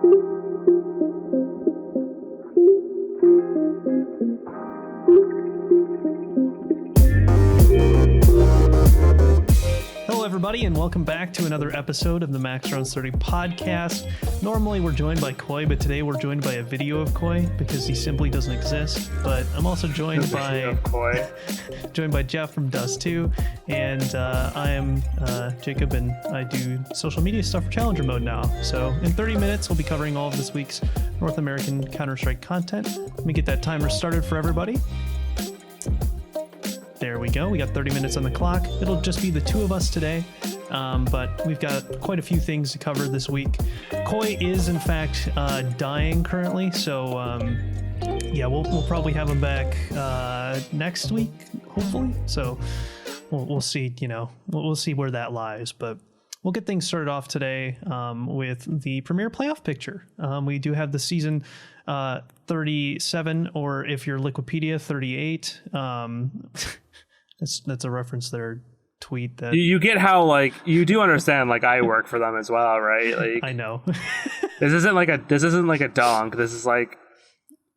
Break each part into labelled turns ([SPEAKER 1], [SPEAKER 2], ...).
[SPEAKER 1] Hello, everybody, and welcome back to another episode of the Max Runs 30 podcast. Normally, we're joined by Koi, but today we're joined by a video of Koi because he simply doesn't exist. But I'm also joined by
[SPEAKER 2] Koi.
[SPEAKER 1] joined by Jeff from Dust 2, and I am Jacob, and I do social media stuff for Challenger Mode now. So in 30 minutes, we'll be covering all of this week's North American Counter-Strike content. Let me get that timer started for everybody. There we go. We got 30 minutes on the clock. It'll just be the two of us today, but we've got quite a few things to cover this week. Koi is, in fact, dying currently, so yeah, we'll probably have him back next week, hopefully. So we'll see. We'll see where that lies, but we'll get things started off today with the Premier playoff picture. We do have the season 37, or if you're Liquipedia, 38. That's a reference to their tweet that
[SPEAKER 2] you get how, like, you do understand, like, I work for them as well, right? Like,
[SPEAKER 1] I know.
[SPEAKER 2] this isn't like a dunk. This is like,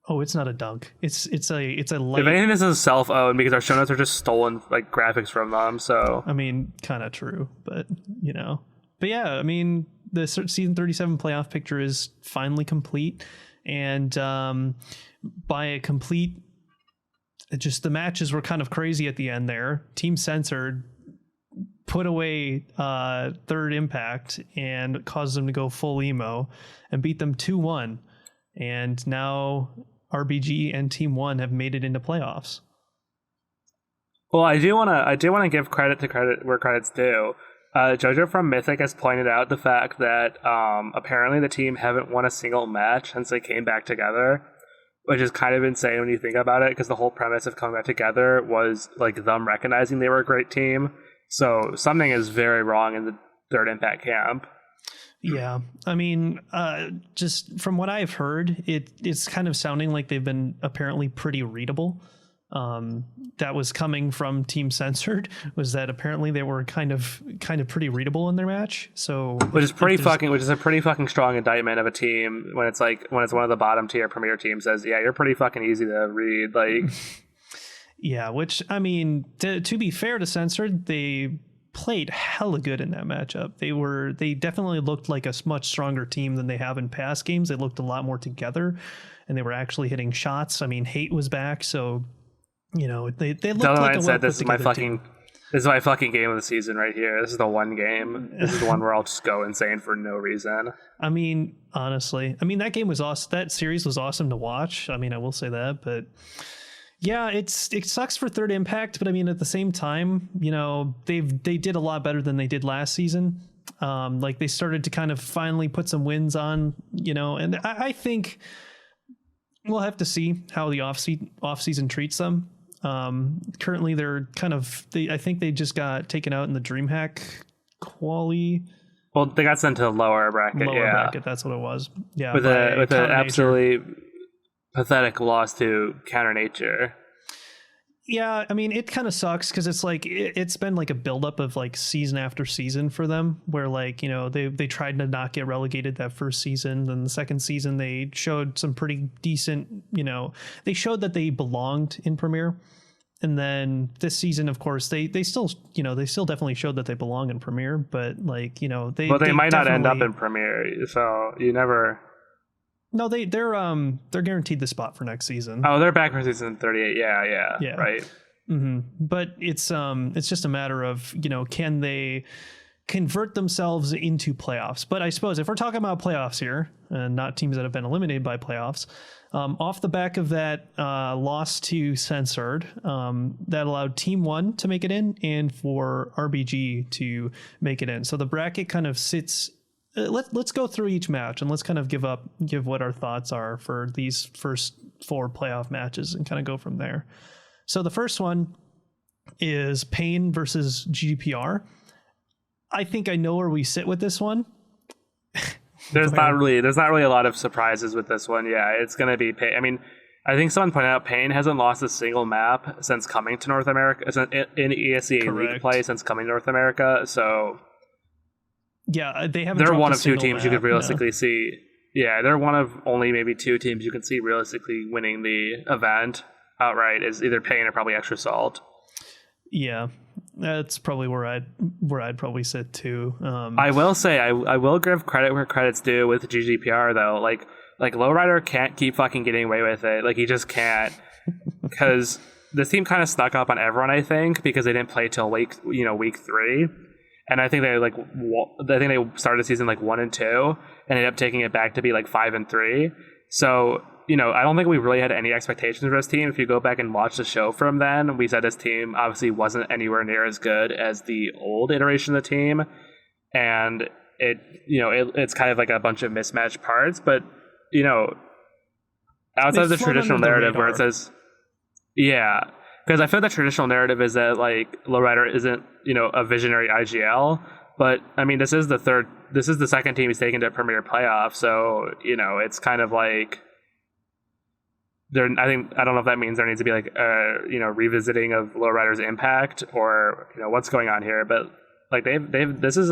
[SPEAKER 1] oh, it's not a dunk. It's a light.
[SPEAKER 2] if anything, this is self-owned because our show notes are just stolen, like, graphics from them. So
[SPEAKER 1] I mean, kind of true, but but yeah, I mean, the season 37 playoff picture is finally complete, and by a complete, just the matches were kind of crazy at the end there. Team Censored put away Third Impact and caused them to go full emo and beat them 2-1. And now RBG and Team One have made it into playoffs.
[SPEAKER 2] well, I do want to give credit where credit's due. Jojo from Mythic has pointed out the fact that apparently the team haven't won a single match since they came back together, which is kind of insane when you think about it, because the whole premise of coming back together was like them recognizing they were a great team. So something is very wrong in the Third Impact camp.
[SPEAKER 1] Yeah, I mean, just from what I've heard, it's kind of sounding like they've been apparently pretty readable. That was coming from Team Censored, was that apparently they were kind of pretty readable in their match. So
[SPEAKER 2] which is a pretty fucking strong indictment of a team when it's one of the bottom tier Premier teams says, yeah, you're pretty fucking easy to read. Like,
[SPEAKER 1] yeah, which, I mean, to be fair to Censored, they played hella good in that matchup. They definitely looked like a much stronger team than they have in past games. They looked a lot more together, and they were actually hitting shots. I mean, Hate was back, so they looked like a
[SPEAKER 2] said, this is my fucking game of the season right here. This is the one game. This is the one where I'll just go insane for no reason.
[SPEAKER 1] I mean, honestly, that game was awesome. That series was awesome to watch. I mean, I will say that, but yeah, it sucks for Third Impact, but I mean, at the same time, they did a lot better than they did last season. Like, they started to kind of finally put some wins on, and I think we'll have to see how the off season treats them. Currently they're I think they just got taken out in the DreamHack quali.
[SPEAKER 2] Well, they got sent to the lower bracket.
[SPEAKER 1] Bracket, that's what it was. Yeah,
[SPEAKER 2] with an absolutely pathetic loss to Counter Nature.
[SPEAKER 1] Yeah, I mean, it kind of sucks because it's like it's been like a buildup of like season after season for them, where like they tried to not get relegated that first season. Then the second season they showed some pretty decent. They showed that they belonged in Premier, and then this season, of course, they still definitely showed that they belong in Premier, but like they
[SPEAKER 2] might not end up in Premier, so you never.
[SPEAKER 1] No, they're guaranteed the spot for next season.
[SPEAKER 2] Oh, they're back for season 38. Yeah, right.
[SPEAKER 1] Mm-hmm. But it's just a matter of can they convert themselves into playoffs? But I suppose if we're talking about playoffs here, and not teams that have been eliminated by playoffs, off the back of that loss to Censored, that allowed Team One to make it in, and for RBG to make it in. So the bracket kind of sits. Let's go through each match and let's kind of give what our thoughts are for these first 4 playoff matches and kind of go from there. So the first one is Pain versus GDPR. I think I know where we sit with this one.
[SPEAKER 2] There's not really a lot of surprises with this one. Yeah, it's going to be Pain. I mean, I think someone pointed out Pain hasn't lost a single map since coming to North America, in ESEA League play since coming to North America. So
[SPEAKER 1] yeah, they haven't.
[SPEAKER 2] They're one of 2 teams you could realistically see. Yeah, they're one of only maybe 2 teams you can see realistically winning the event outright, is either Pain or probably Extra Salt.
[SPEAKER 1] Yeah, that's probably where I'd probably sit too.
[SPEAKER 2] I will say I will give credit where credit's due with GGPR though. Like Lowrider can't keep fucking getting away with it. Like he just can't, because this team kind of snuck up on everyone, I think, because they didn't play till week 3, and I think they started the season like 1-2 and ended up taking it back to be like 5-3. So I don't think we really had any expectations for this team. If you go back and watch the show from then, we said this team obviously wasn't anywhere near as good as the old iteration of the team, and it's kind of like a bunch of mismatched parts. But outside of the traditional narrative where it says, yeah, because I feel the traditional narrative is that like Lowrider isn't a visionary IGL, but I mean this is the second team he's taken to Premier Playoff, so it's kind of like I don't know if that means there needs to be like revisiting of Lowrider's impact or what's going on here, but like this is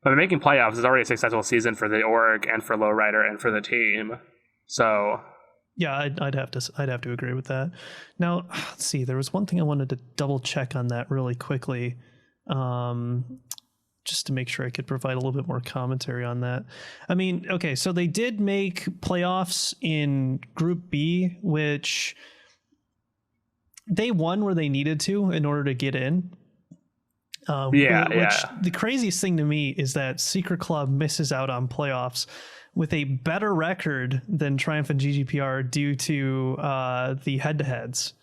[SPEAKER 2] by making playoffs is already a successful season for the org and for Lowrider and for the team. So
[SPEAKER 1] yeah, I'd have to agree with that. Now, let's see. There was one thing I wanted to double check on that really quickly, just to make sure I could provide a little bit more commentary on that. I mean, okay, so they did make playoffs in Group B, which they won where they needed to in order to get in. Which the craziest thing to me is that Secret Club misses out on playoffs with a better record than Triumph and GGPR due to the head-to-heads.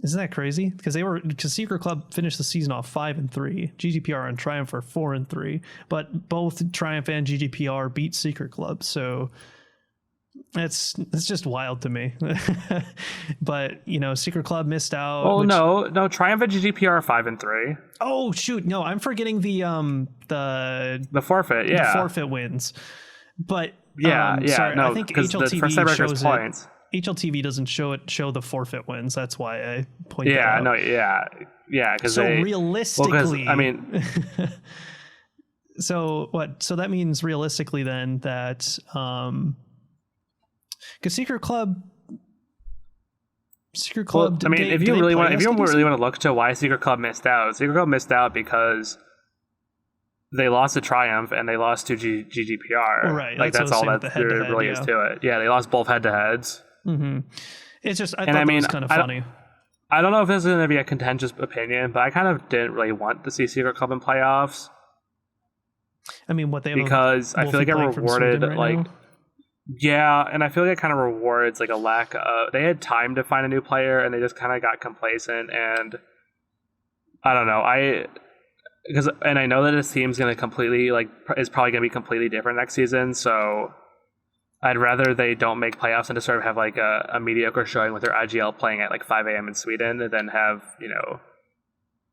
[SPEAKER 1] Isn't that crazy? Because Secret Club finished the season off 5-3. GGPR and Triumph are 4-3, but both Triumph and GGPR beat Secret Club. So it's just wild to me. But Secret Club missed out.
[SPEAKER 2] Oh no, Triumph and GGPR are 5-3.
[SPEAKER 1] Oh shoot, no, I'm forgetting the
[SPEAKER 2] forfeit. Yeah,
[SPEAKER 1] the forfeit wins. But
[SPEAKER 2] sorry, no,
[SPEAKER 1] I think
[SPEAKER 2] because the first
[SPEAKER 1] HLTV
[SPEAKER 2] shows points.
[SPEAKER 1] HLTV doesn't show the forfeit wins. That's why I pointed out.
[SPEAKER 2] Because
[SPEAKER 1] realistically,
[SPEAKER 2] I mean,
[SPEAKER 1] so what? So that means realistically then that because Secret Club.
[SPEAKER 2] Well, I mean, if you really want to look to why Secret Club missed out because they lost to Triumph and they lost to GGPR.
[SPEAKER 1] Right.
[SPEAKER 2] Like that's all that there really is to it. Yeah, they lost both head-to-heads.
[SPEAKER 1] Mm-hmm. It's just I thought that was kind of funny.
[SPEAKER 2] I don't know if this is going to be a contentious opinion, but I kind of didn't really want to see Secret Club in playoffs.
[SPEAKER 1] I mean, what they have
[SPEAKER 2] because I feel like it rewarded like. Yeah, and I feel like it kind of rewards like a lack of. They had time to find a new player, and they just kind of got complacent. And I don't know. I know that this team's going to is probably going to be completely different next season. So I'd rather they don't make playoffs and just sort of have like a mediocre showing with their IGL playing at like 5 a.m. in Sweden, than have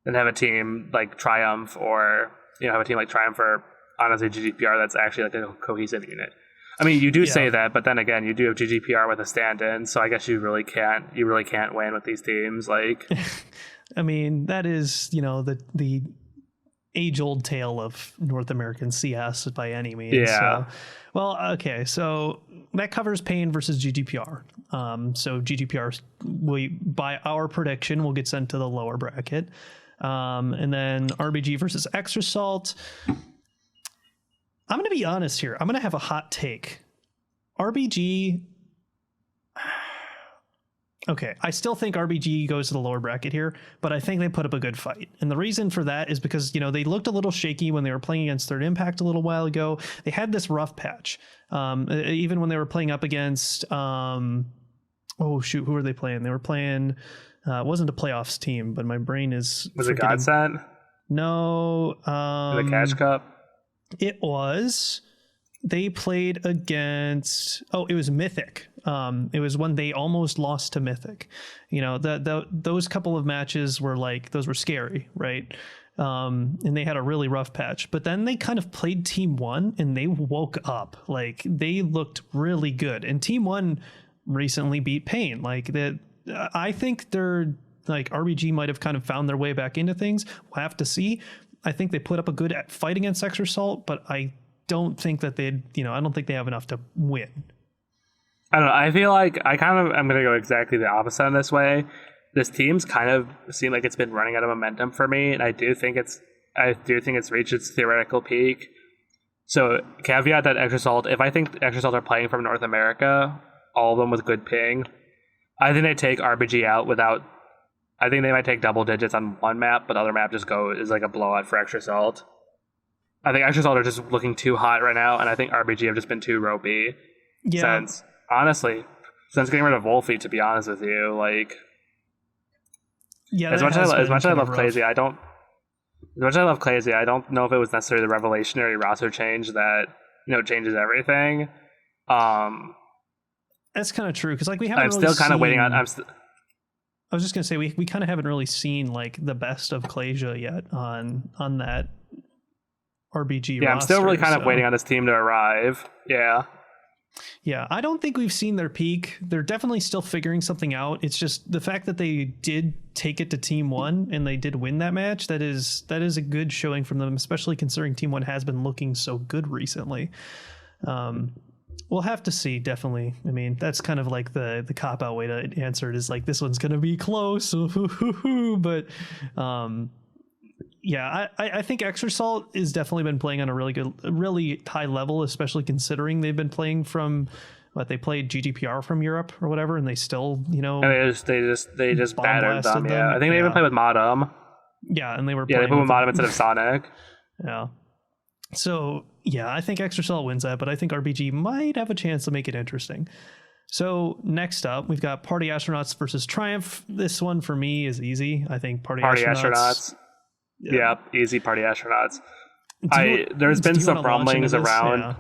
[SPEAKER 2] a team like Triumph or have a team like Triumph or honestly GGPR that's actually like a cohesive unit. I mean, you do say that, but then again, you do have GGPR with a stand-in, so I guess you really can't win with these teams. Like,
[SPEAKER 1] I mean, that is the age-old tale of North American CS by any means.
[SPEAKER 2] Yeah.
[SPEAKER 1] So, well, okay, so that covers Pain versus GGPR. So GGPR, by our prediction, will get sent to the lower bracket, and then RBG versus Extra Salt. I'm going to be honest here. I'm going to have a hot take. RBG. Okay, I still think RBG goes to the lower bracket here, but I think they put up a good fight. And the reason for that is because, they looked a little shaky when they were playing against Third Impact a little while ago. They had this rough patch. Even when they were playing up against, who were they playing? They were playing, it wasn't a playoffs team, but my brain is...
[SPEAKER 2] Was it Godsent?
[SPEAKER 1] No.
[SPEAKER 2] The Cash Cup?
[SPEAKER 1] It was. They played against. It was Mythic. It was when they almost lost to Mythic. Those couple of matches were those were scary, right? And they had a really rough patch. But then they kind of played Team One, and they woke up. Like they looked really good. And Team One recently beat Pain. Like that. I think they're RBG might have kind of found their way back into things. We'll have to see. I think they put up a good fight against Extra Salt, but I don't think that I don't think they have enough to win.
[SPEAKER 2] I don't know. I feel like I'm going to go exactly the opposite in this way. This team's kind of seemed like it's been running out of momentum for me, and I do think it's reached its theoretical peak. So caveat that Extra Salt, if I think Extra Salt are playing from North America, all of them with good ping, I think they take RBG out without. I think they might take double digits on one map, but the other map just is like a blowout for Extra Salt. I think Extra Salt are just looking too hot right now, and I think RBG have just been too ropey.
[SPEAKER 1] Yeah.
[SPEAKER 2] Since getting rid of Wolfie, to be honest with you, like,
[SPEAKER 1] yeah,
[SPEAKER 2] as much as I love Clazy, I don't know if it was necessarily the revelationary roster change that changes everything.
[SPEAKER 1] That's kind of true, because like we haven't.
[SPEAKER 2] I'm still kind of waiting on.
[SPEAKER 1] I was just gonna say we kind of haven't really seen like the best of Clasia yet on that RBG.
[SPEAKER 2] Yeah,
[SPEAKER 1] roster,
[SPEAKER 2] I'm still really kind of waiting on this team to arrive. Yeah.
[SPEAKER 1] Yeah, I don't think we've seen their peak. They're definitely still figuring something out. It's just the fact that they did take it to Team 1 and they did win that match. That is a good showing from them, especially considering Team 1 has been looking so good recently. We'll have to see, definitely. I mean, that's kind of like the cop-out way to answer it, is like, this one's going to be close. But yeah, I think Extra Salt has definitely been playing on a really high level, especially considering they've been playing from they played GDPR from Europe or whatever, and they still
[SPEAKER 2] and they just battered them. Yeah, I think they even played with Modem.
[SPEAKER 1] Yeah, and they
[SPEAKER 2] played with Modem instead of Sonic.
[SPEAKER 1] Yeah. So yeah, I think Extra Salt wins that, but I think RBG might have a chance to make it interesting. So next up, we've got Party Astronauts versus Triumph. This one for me is easy. I think Party Astronauts.
[SPEAKER 2] Yeah, easy Party Astronauts. There's been some rumblings around.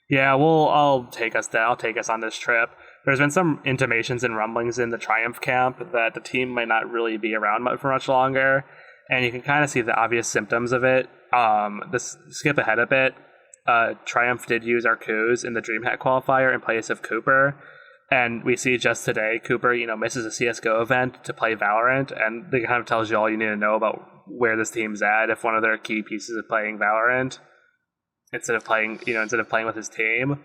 [SPEAKER 2] Yeah, well, I'll take us on this trip. There's been some intimations and rumblings in the Triumph camp that the team might not really be around for much longer, and you can kind of see the obvious symptoms of it. Skip ahead a bit. Triumph did use Arcuz in the DreamHack qualifier in place of Cooper. And we see just today, Cooper, misses a CSGO event to play Valorant, and it kind of tells you all you need to know about where this team's at if one of their key pieces is playing Valorant instead of playing with his team.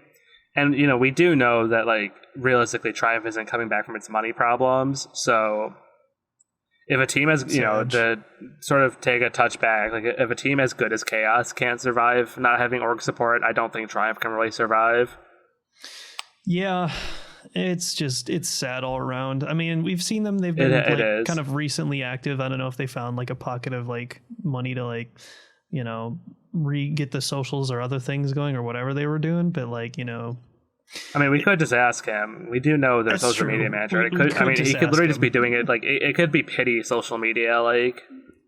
[SPEAKER 2] And, we do know that, like, realistically, Triumph isn't coming back from its money problems. So if a team has, to sort of take a touch back, like, if a team as good as Chaos can't survive not having org support, I don't think Triumph can really survive.
[SPEAKER 1] Yeah. It's sad all around. I mean, we've seen them. They've been kind of recently active. I don't know if they found like a pocket of like money to like, get the socials or other things going or whatever they were doing. But like,
[SPEAKER 2] I mean, we could just ask him. We do know their social media manager. He could literally just be doing it. Like, it could be pity social media. Like,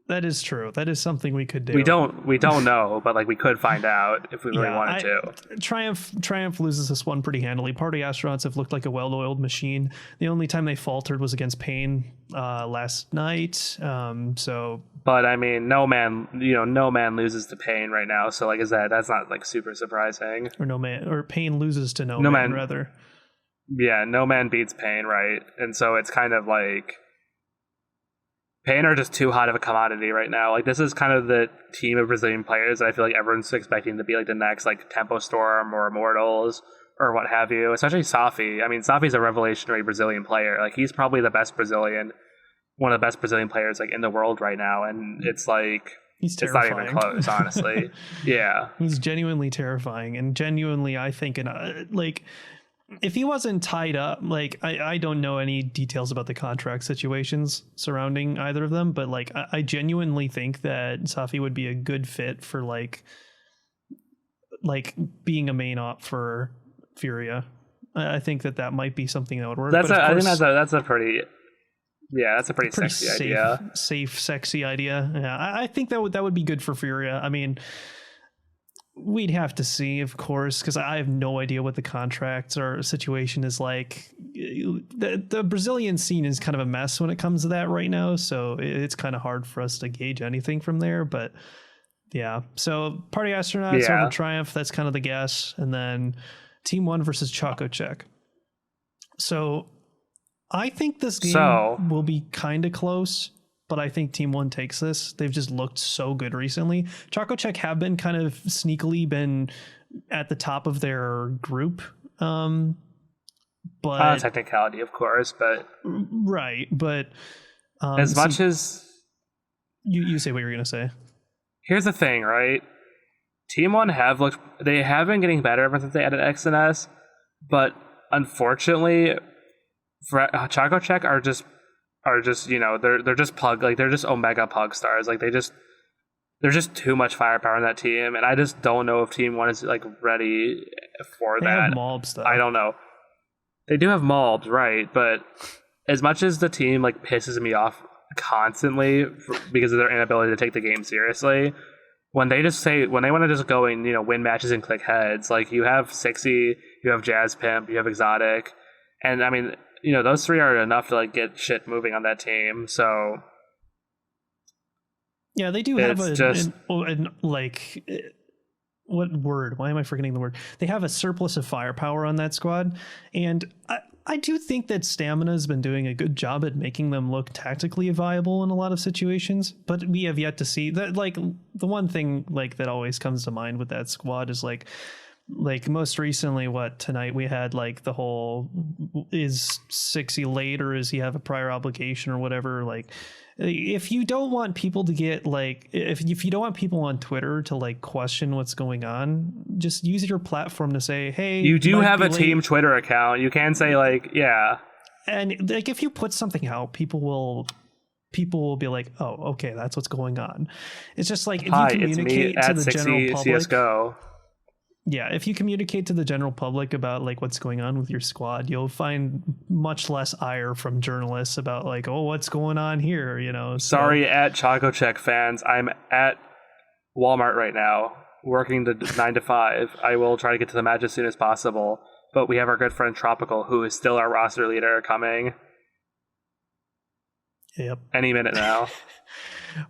[SPEAKER 1] that is true. That is something we could do.
[SPEAKER 2] We don't know, but like we could find out if we really wanted to.
[SPEAKER 1] Triumph loses this one pretty handily. Party Astronauts have looked like a well-oiled machine. The only time they faltered was against Pain last night.
[SPEAKER 2] But I mean, no man loses to Pain right now. So like, that's not like super surprising.
[SPEAKER 1] Or Pain loses to no man rather.
[SPEAKER 2] Yeah, no man beats Pain, right? And so it's kind of like, Pain are just too hot of a commodity right now. Like, this is kind of the team of Brazilian players that I feel like everyone's expecting to be like the next like Tempo Storm or Immortals or what have you. Especially Safi. I mean, Safi's a revelationary Brazilian player. Like, he's probably one of the best Brazilian players like in the world right now, and it's like
[SPEAKER 1] he's terrifying.
[SPEAKER 2] It's not even close, honestly. Yeah,
[SPEAKER 1] he's genuinely terrifying, and genuinely, I think, like, if he wasn't tied up, like, I don't know any details about the contract situations surrounding either of them, but like, I genuinely think that Safi would be a good fit for like being a main op for Furia. I think that might be something that would work.
[SPEAKER 2] I think that's a pretty sexy idea.
[SPEAKER 1] Safe, sexy idea. Yeah, I think that would be good for Furia. I mean, we'd have to see, of course, because I have no idea what the contracts or situation is like. The Brazilian scene is kind of a mess when it comes to that right now, so it's kind of hard for us to gauge anything from there. But yeah, so Party Astronauts over Triumph, that's kind of the guess. And then Team 1 versus Choco Check. So I think this game will be kind of close, but I think Team One takes this. They've just looked so good recently. Choco Check have been kind of sneakily been at the top of their group. But
[SPEAKER 2] technicality, of course, but
[SPEAKER 1] right. But
[SPEAKER 2] as much as
[SPEAKER 1] you say what you're going to say.
[SPEAKER 2] Here's the thing, right? Team One they have been getting better ever since they added X and S, but unfortunately, Choco Check are just they're just pug, like they're just Omega Pug stars, like there's just too much firepower in that team, and I just don't know if Team One is like ready for
[SPEAKER 1] they
[SPEAKER 2] that.
[SPEAKER 1] Have mobs, though.
[SPEAKER 2] I don't know. They do have mobs, right? But as much as the team like pisses me off constantly because of their inability to take the game seriously, when they want to just go and win matches and click heads, like you have Sixy, you have Jazz Pimp, you have Exotic, and I mean those three are enough to like get shit moving on that team. So
[SPEAKER 1] yeah, they do have what word? Why am I forgetting the word? They have a surplus of firepower on that squad, and I do think that Stamina's been doing a good job at making them look tactically viable in a lot of situations, but we have yet to see that. Like the one thing like that always comes to mind with that squad is like most recently, tonight we had like the whole, is Sixy late or does he have a prior obligation or whatever? Like, if you don't want people to get like, if you don't want people on Twitter to like question what's going on, just use your platform to say, hey,
[SPEAKER 2] you do have a team Twitter account. You can say like, yeah.
[SPEAKER 1] And like, if you put something out, people will be like, oh, okay, that's what's going on. It's just like, if you communicate to the general public,
[SPEAKER 2] CSGO.
[SPEAKER 1] Yeah, if you communicate to the general public about like what's going on with your squad, you'll find much less ire from journalists about like, oh, what's going on here,
[SPEAKER 2] Sorry, at Choco Check fans, I'm at Walmart right now, working the 9 to 5. I will try to get to the match as soon as possible, but we have our good friend Tropical, who is still our roster leader, coming.
[SPEAKER 1] Yep.
[SPEAKER 2] Any minute now.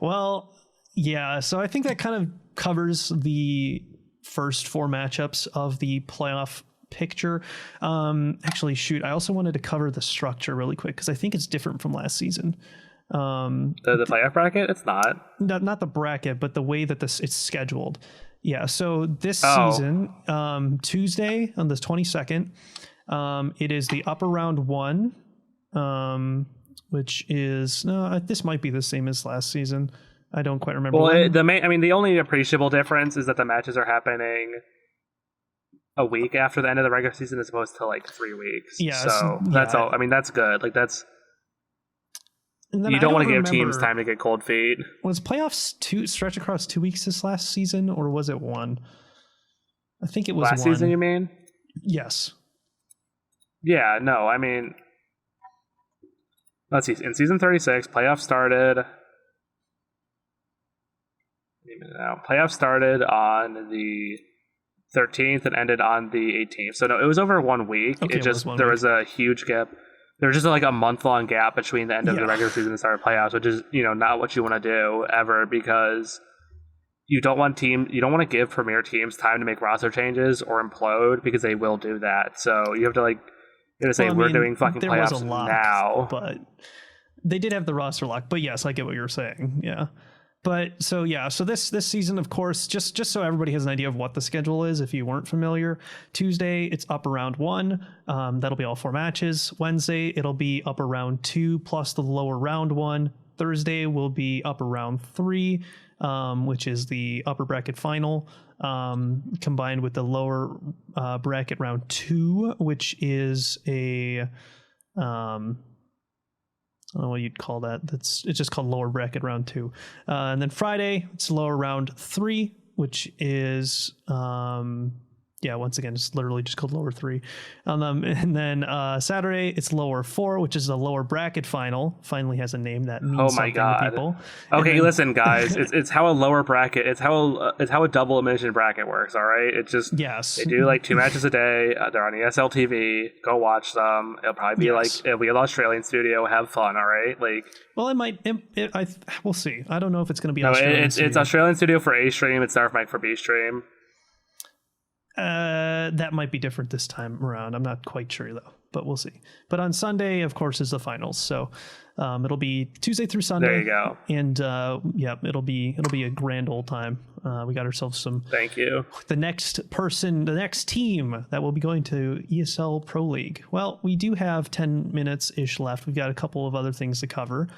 [SPEAKER 1] Well, yeah, so I think that kind of covers the first 4 matchups of the playoff picture. Actually, shoot, I also wanted to cover the structure really quick because I think it's different from last season.
[SPEAKER 2] The playoff bracket? It's
[SPEAKER 1] not the bracket, but the way that it's scheduled. Yeah, so this season, Tuesday on the 22nd, it is the upper round 1, which is this might be the same as last season. I don't quite remember.
[SPEAKER 2] Well, the only appreciable difference is that the matches are happening a week after the end of the regular season as opposed to like 3 weeks.
[SPEAKER 1] Yeah,
[SPEAKER 2] so that's all. I mean, that's good. Like that's. You don't want to give teams time to get cold feet.
[SPEAKER 1] Was playoffs stretch across 2 weeks this last season, or was it 1? I think it was
[SPEAKER 2] last season. You mean?
[SPEAKER 1] Yes.
[SPEAKER 2] Yeah. No. I mean, let's see. In season 36, playoffs started. Now, playoffs started on the 13th and ended on the 18th. So no, it was over 1 week.
[SPEAKER 1] Okay,
[SPEAKER 2] there was a huge gap. There was just like a month-long gap between the end of the regular season and the start of playoffs, which is not what you want to do ever, because you don't want to give premier teams time to make roster changes or implode, because they will do that. So you have to say we're doing fucking playoffs now.
[SPEAKER 1] But they did have the roster lock. But yes, I get what you're saying. Yeah. But so this season, of course, just so everybody has an idea of what the schedule is, if you weren't familiar, Tuesday it's upper round 1. That'll be all 4 matches. Wednesday it'll be upper round 2 plus the lower round 1. Thursday will be upper round 3, which is the upper bracket final, combined with the lower bracket round 2, which is a I don't know what you'd call that. It's just called lower bracket round 2. And then Friday, it's lower round 3, which is, once again, it's literally just called lower 3. And then Saturday, it's lower 4, which is the lower bracket final. Finally has a name that means something to people.
[SPEAKER 2] Okay, listen, guys, it's how a lower bracket, it's how a double elimination bracket works. All right, it's just they do like 2 matches a day. They're on ESL TV. Go watch them. It'll probably be it'll be an Australian studio. Have fun. All right, like.
[SPEAKER 1] Well, it might. We'll see. I don't know if it's going to be Australian.
[SPEAKER 2] It's Australian studio for A stream. It's Dark Mike for B stream.
[SPEAKER 1] That might be different this time around. I'm not quite sure though. we'll see. But on Sunday, of course, is the finals. So it'll be Tuesday through Sunday.
[SPEAKER 2] There you go.
[SPEAKER 1] And it'll be a grand old time. We got ourselves some.
[SPEAKER 2] Thank you.
[SPEAKER 1] The next team that will be going to ESL Pro League. Well, we do have 10 minutes ish left. We've got a couple of other things to cover.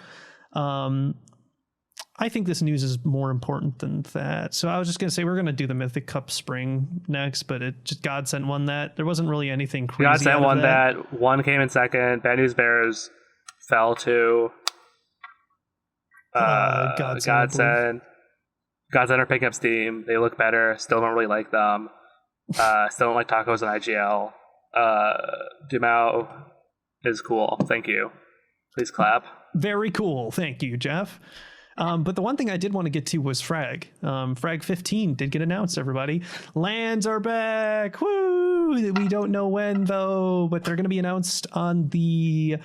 [SPEAKER 1] I think this news is more important than that. So I was just going to say we're going to do the Mythic Cup Spring next, but it just Godsent won that. There wasn't really anything crazy.
[SPEAKER 2] Godsent won that. One came in second. Bad News Bears fell to Godsent. Godsent are picking up steam. They look better. Still don't really like them. Still don't like tacos and IGL. Dumao is cool. Thank you. Please clap.
[SPEAKER 1] Very cool. Thank you, Jeff. But the one thing I did want to get to was Frag. Frag 15 did get announced, everybody. Lands are back. Woo! We don't know when, though, but they're going to be announced on the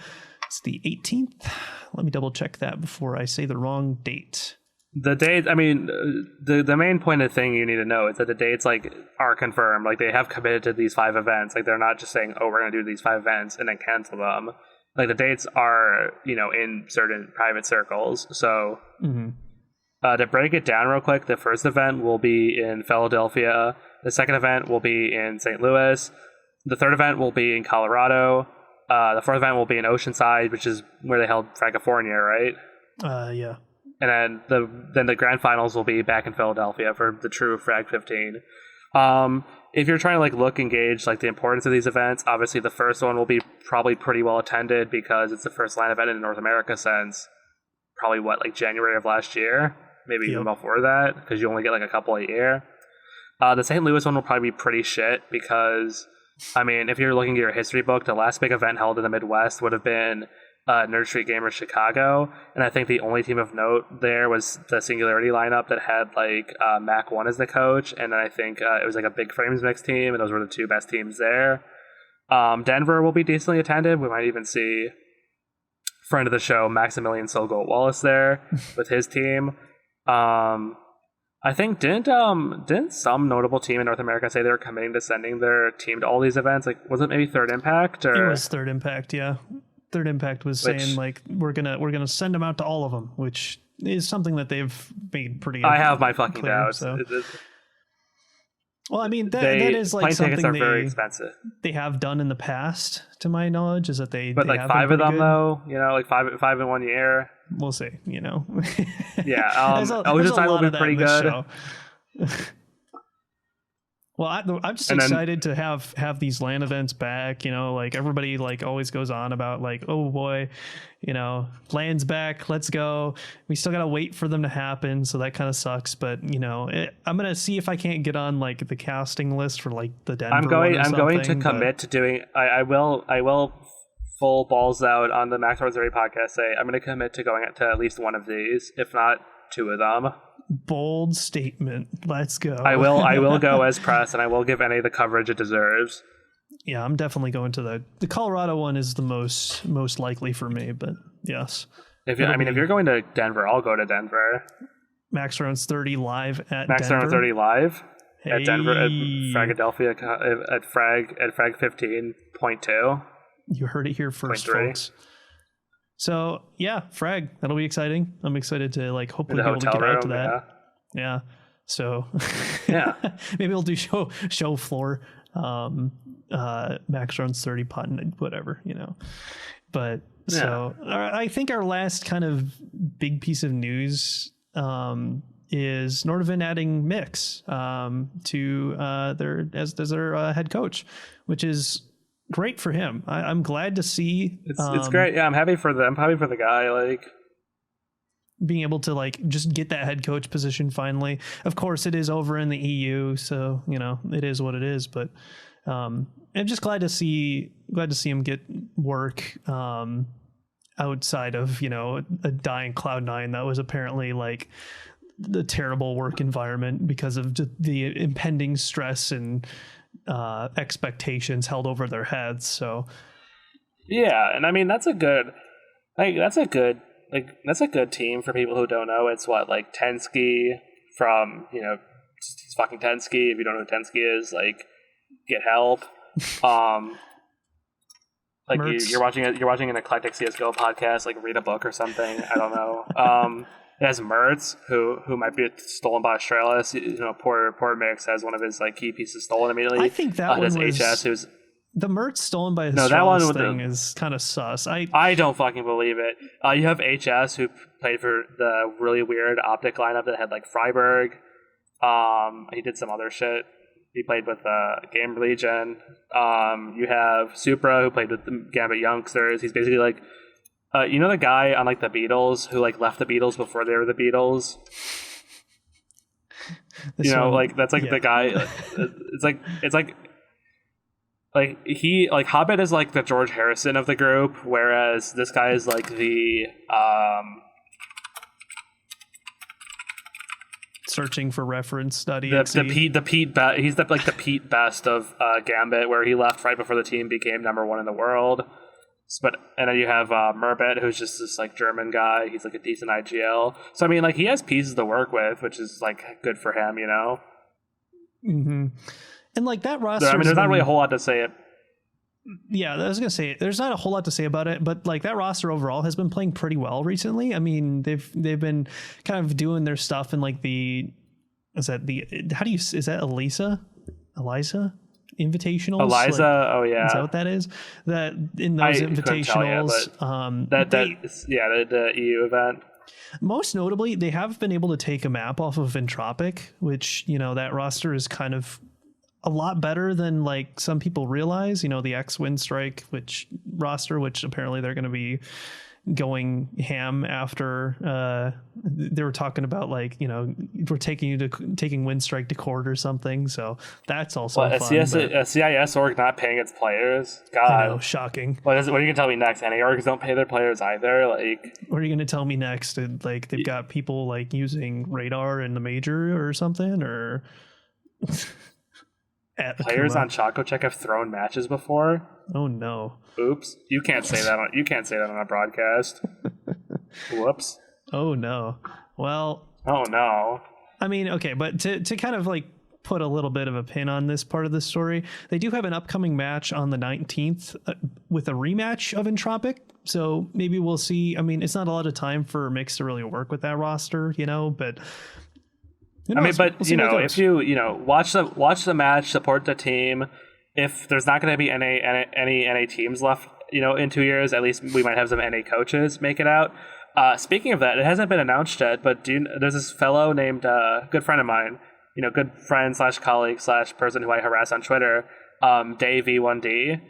[SPEAKER 1] 18th. Let me double check that before I say the wrong date.
[SPEAKER 2] The date, I mean, the main point of the thing you need to know is that the dates, like, are confirmed. Like, they have committed to these 5 events. Like, they're not just saying, oh, we're going to do these 5 events and then cancel them. Like, the dates are, in certain private circles. So, to break it down real quick, the first event will be in Philadelphia. The second event will be in St. Louis. The third event will be in Colorado. The fourth event will be in Oceanside, which is where they held Fragifornia, right?
[SPEAKER 1] Yeah.
[SPEAKER 2] And then the grand finals will be back in Philadelphia for the true Frag 15. If you're trying to look and gauge the importance of these events, obviously the first one will be probably pretty well attended because it's the first LAN event in North America since probably January of last year, maybe even before that, because you only get a couple a year. The St. Louis one will probably be pretty shit because, I mean, if you're looking at your history book, the last big event held in the Midwest would have been Nerd Street Gamers Chicago, and I think the only team of note there was the Singularity lineup that had Mac 1 as the coach, and then I think it was a Big Frames mixed team, and those were the 2 best teams there. Denver will be decently attended. We might even see friend of the show Maximilian Solgold Wallace there with his team. I think didn't some notable team in North America say they were committing to sending their team to all these events? Was it maybe Third Impact? Or
[SPEAKER 1] it was Third Impact, yeah. Third Impact was saying we're gonna send them out to all of them, which is something that they've made pretty.
[SPEAKER 2] I have my fucking
[SPEAKER 1] clear,
[SPEAKER 2] doubts.
[SPEAKER 1] So. Well, I mean that is
[SPEAKER 2] plane
[SPEAKER 1] something
[SPEAKER 2] tickets are very expensive.
[SPEAKER 1] They have done in the past, to my knowledge, is that they.
[SPEAKER 2] But
[SPEAKER 1] they
[SPEAKER 2] 5 of them
[SPEAKER 1] good.
[SPEAKER 2] Though, five in 1 year.
[SPEAKER 1] We'll see.
[SPEAKER 2] Yeah,
[SPEAKER 1] Oceanside
[SPEAKER 2] will be pretty good.
[SPEAKER 1] Well, I'm just excited to have these LAN events back. Everybody always goes on about oh boy, LAN's back. Let's go. We still gotta wait for them to happen, so that kind of sucks. But I'm gonna see if I can't get on the casting list for the Denver. I'm
[SPEAKER 2] going to commit to doing. I will full balls out on the Max Horns podcast. Say I'm going to commit to going to at least one of these, if not 2 of them.
[SPEAKER 1] Bold statement. Let's go.
[SPEAKER 2] I will go as press, and I will give any the coverage it deserves.
[SPEAKER 1] Yeah, I'm definitely going to the Colorado one is the most likely for me, but yes.
[SPEAKER 2] If you're going to Denver, I'll go to Denver.
[SPEAKER 1] Max Rounds 30 live at
[SPEAKER 2] Max
[SPEAKER 1] Denver.
[SPEAKER 2] Rounds 30 live
[SPEAKER 1] at
[SPEAKER 2] Denver at Fragadelphia at Frag 15.2.
[SPEAKER 1] You heard it here first, folks. So yeah, Frag, that'll be exciting. I'm excited to hopefully be able to get out to that. Yeah. So
[SPEAKER 2] yeah,
[SPEAKER 1] maybe we'll do show floor, Max Runs 30 pot and whatever, But so I think our last kind of big piece of news is Nordvin adding Mix to their head coach, which is great for him. I'm glad to see.
[SPEAKER 2] It's great. Yeah, I'm happy for the guy.
[SPEAKER 1] Being able to just get that head coach position finally. Of course, it is over in the EU, so it is what it is. But I'm just glad to see him get work outside of a dying Cloud9 that was apparently the terrible work environment because of the impending stress and expectations held over their heads. So
[SPEAKER 2] yeah, and I mean that's a good team for people who don't know. It's Tensky from he's fucking Tensky. If you don't know who Tensky is, get help. like
[SPEAKER 1] Mertz.
[SPEAKER 2] you're watching an eclectic CS:GO podcast, like read a book or something. I don't know. It has Mertz, who might be stolen by Australia. So, poor Mix has one of his like key pieces stolen immediately.
[SPEAKER 1] I think that one was
[SPEAKER 2] HS, who's
[SPEAKER 1] the Mertz stolen by
[SPEAKER 2] no, that one
[SPEAKER 1] thing is kind of sus.
[SPEAKER 2] I don't fucking believe it. You have HS, who played for the really weird Optic lineup that had like Freiburg. He did some other shit. He played with Game Legion. You have Supra, who played with the Gambit Youngsters. He's basically like, the guy on like the Beatles who like left the Beatles before they were the Beatles. That's like the guy. It's like he like Hobbit is like the George Harrison of the group, whereas this guy is like the
[SPEAKER 1] searching for reference study.
[SPEAKER 2] He's the Pete Best of Gambit, where he left right before the team became number one in the world. And then you have Merbet, who's just this like German guy. He's like a decent IGL. So I mean, like he has pieces to work with, which is like good for him,
[SPEAKER 1] Mm-hmm. And like that roster,
[SPEAKER 2] there's not really a whole lot to say.
[SPEAKER 1] Yeah, I was gonna say there's not a whole lot to say about it, but like that roster overall has been playing pretty well recently. I mean, they've been kind of doing their stuff in like is that Eliza invitationals?
[SPEAKER 2] Eliza,
[SPEAKER 1] like,
[SPEAKER 2] oh yeah,
[SPEAKER 1] is that what that is? That in those invitationals,
[SPEAKER 2] the EU event.
[SPEAKER 1] Most notably, they have been able to take a map off of Entropic, which that roster is kind of a lot better than like some people realize. The X Windstrike roster, which apparently they're going to be going ham after. They were talking about like we're taking Windstrike to court or something. So that's also fun.
[SPEAKER 2] A CIS org not paying its players. God,
[SPEAKER 1] I know, shocking.
[SPEAKER 2] What are you gonna tell me next? Any orgs don't pay their players either. Like,
[SPEAKER 1] what are you gonna tell me next? Like they've got people like using radar in the major or something, or
[SPEAKER 2] players on Choco Check have thrown matches before.
[SPEAKER 1] Oh no!
[SPEAKER 2] Oops! You can't say that on a broadcast. Whoops!
[SPEAKER 1] Oh no! Well.
[SPEAKER 2] Oh no!
[SPEAKER 1] I mean, okay, but to kind of like put a little bit of a pin on this part of the story, they do have an upcoming match on the 19th with a rematch of Entropic. So maybe we'll see. I mean, it's not a lot of time for Mix to really work with that roster, but.
[SPEAKER 2] I mean, but if you watch the match, support the team. If there's not going to be any NA teams left, in 2 years, at least we might have some NA coaches make it out. Speaking of that, it hasn't been announced yet, but there's this fellow named good friend of mine, good friend / colleague / person who I harass on Twitter, Day V1D.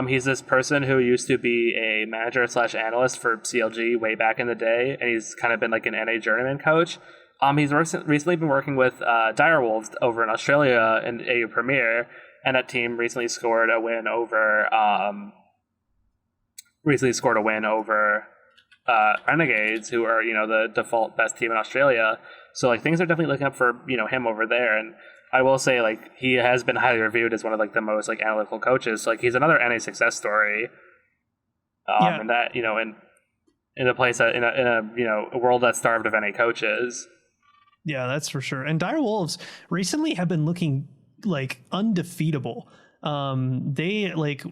[SPEAKER 2] He's this person who used to be a manager / analyst for CLG way back in the day, and he's kind of been like an NA journeyman coach. He's recently been working with Direwolves over in Australia in AU Premier, and that team recently scored a win over Renegades, who are the default best team in Australia. So like things are definitely looking up for him over there. And I will say like he has been highly reviewed as one of like the most like analytical coaches. So, like he's another NA success story. And that in a place that in a world that's starved of NA coaches.
[SPEAKER 1] Yeah, that's for sure. And Direwolves recently have been looking like undefeatable. They like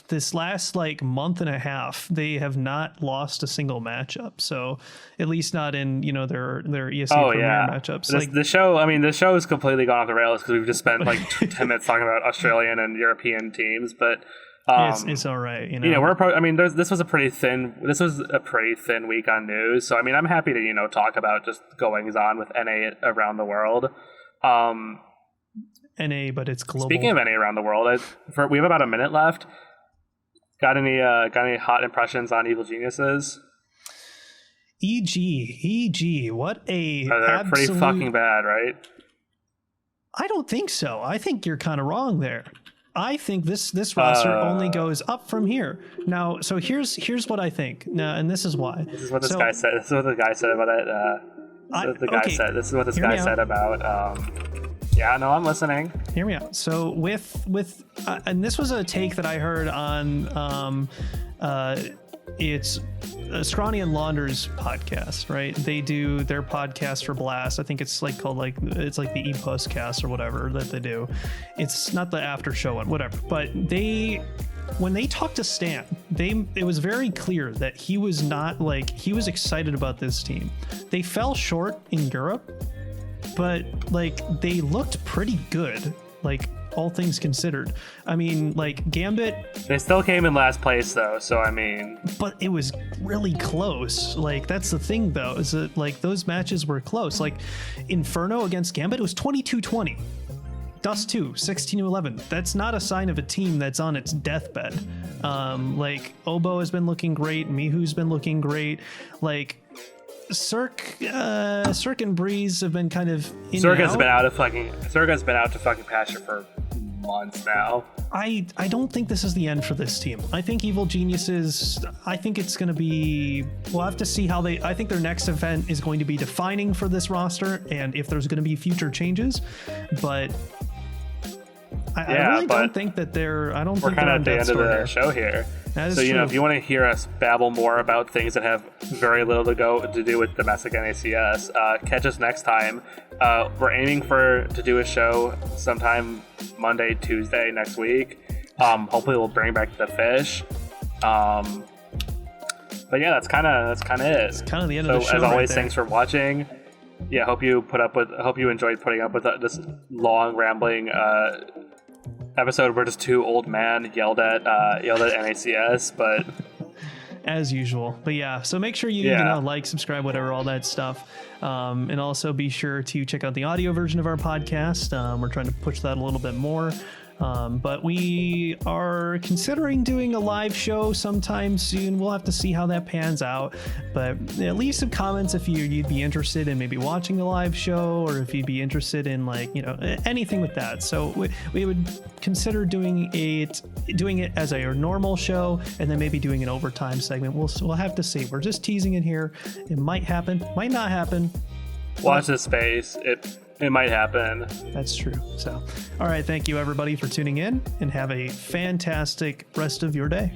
[SPEAKER 1] this last like month and a half, they have not lost a single matchup. So at least not in their ESC Premier matchups.
[SPEAKER 2] The show has completely gone off the rails because we've just spent like 10 minutes talking about Australian and European teams, but.
[SPEAKER 1] It's all right,
[SPEAKER 2] this was a pretty thin week on news, so I mean I'm happy to talk about just goings on with NA around the world.
[SPEAKER 1] NA, but it's global.
[SPEAKER 2] Speaking of NA around the world, we have about a minute left. Got any hot impressions on Evil Geniuses?
[SPEAKER 1] EG, what a
[SPEAKER 2] they're pretty fucking bad, right?
[SPEAKER 1] I don't think so. I think you're kind of wrong there. I think this roster only goes up from here. Now, so here's what I think. Now, and this is why.
[SPEAKER 2] This is what this guy said. This is what the guy said about it. This is what this guy said about. Yeah, no, I'm listening.
[SPEAKER 1] Hear me out. So with and this was a take that I heard on it's Scrawny and Launder's podcast, right? They do their podcast for Blast. I think it's like called it's like the E-Plus cast or whatever that they do. It's not the after show one, whatever. But they when they talked to Stan, it was very clear that he was not like, he was excited about this team. They fell short in Europe, but like they looked pretty good, like all things considered. I mean, like Gambit,
[SPEAKER 2] They still came in last place though, so I mean,
[SPEAKER 1] but it was really close. Like that's the thing though, is that like those matches were close. Like Inferno against Gambit, it was 22-20. Dust 2, 16-11. That's not a sign of a team that's on its deathbed. Like Obo has been looking great, Mihu's been looking great. Like Cirque and Breeze have been kind of in
[SPEAKER 2] Circa's been out to fucking pasture for months now.
[SPEAKER 1] I don't think this is the end for this team. I think Evil Geniuses, I think it's going to be, we'll have to see how I think their next event is going to be defining for this roster and if there's going to be future changes. But I really don't think that I don't think
[SPEAKER 2] we're kind of
[SPEAKER 1] they're on
[SPEAKER 2] at the
[SPEAKER 1] death's
[SPEAKER 2] end of
[SPEAKER 1] door
[SPEAKER 2] the
[SPEAKER 1] here.
[SPEAKER 2] show here.
[SPEAKER 1] That is
[SPEAKER 2] So,
[SPEAKER 1] true.
[SPEAKER 2] if you want to hear us babble more about things that have very little to do with domestic NACS, catch us next time. We're aiming to do a show sometime Monday, Tuesday next week. Hopefully we'll bring back the fish. But yeah, that's kind of it. It's
[SPEAKER 1] kind of the end of the show.
[SPEAKER 2] As always,
[SPEAKER 1] right there.
[SPEAKER 2] thanks for watching. Yeah, hope you enjoyed putting up with this long rambling episode where just two old men yelled at NACS, but
[SPEAKER 1] as usual. But yeah, so make sure you like, subscribe, whatever, all that stuff. And also be sure to check out the audio version of our podcast. We're trying to push that a little bit more. But we are considering doing a live show sometime soon. We'll have to see how that pans out. But leave some comments if you'd be interested in maybe watching a live show, or if you'd be interested in anything with that. So we would consider doing it as a normal show, and then maybe doing an overtime segment. We'll have to see. We're just teasing it here. It might happen, might not happen.
[SPEAKER 2] Watch this space. It might happen.
[SPEAKER 1] That's true. So, all right. Thank you, everybody, for tuning in, and have a fantastic rest of your day.